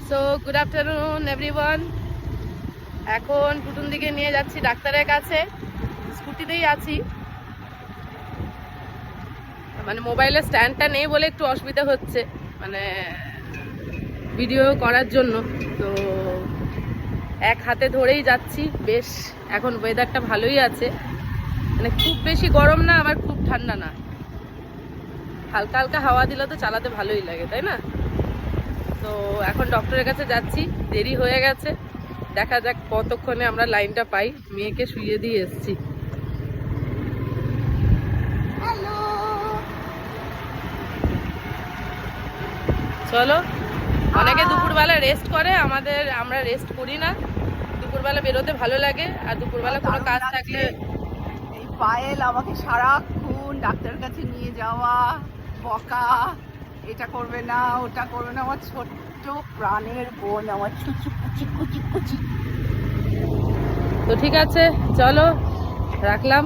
So good afternoon everyone. এখন টুটুন দিকে নিয়ে যাচ্ছি ডাক্তারের কাছে। স্কুটিতেই আছি, মানে মোবাইলের স্ট্যান্ডটা নেই বলে একটু অসুবিধা হচ্ছে, মানে ভিডিও করার জন্য। তো এক হাতে ধরেই যাচ্ছি। বেশ এখন ওয়েদারটা ভালোই আছে, মানে খুব বেশি গরম না আবার খুব ঠান্ডা না, হালকা হালকা হাওয়া দিলে তো চালাতে ভালোই লাগে, তাই না? তো এখন ডক্টরের কাছে যাচ্ছি, দেরি হয়ে গেছে। দেখা যাক কতক্ষণে আমরা লাইনটা পাই। মেয়েকে শুইয়ে দিয়ে এসেছি। চলো, অনেকে দুপুরবেলা রেস্ট করে, আমরা রেস্ট করি না। দুপুরবেলা বেরোতে ভালো লাগে, আর দুপুরবেলা কোনো কাজ থাকলে এই পায়েল আমাকে সারাক্ষণ ডাক্তারের কাছে নিয়ে যাওয়া, বকা, এটা করবে না ওটা করবে না। আমার ছোট্ট প্রাণের বোন, আমার ছুচু কুচি কুচি কুচি। তো ঠিক আছে, চলো রাখলাম।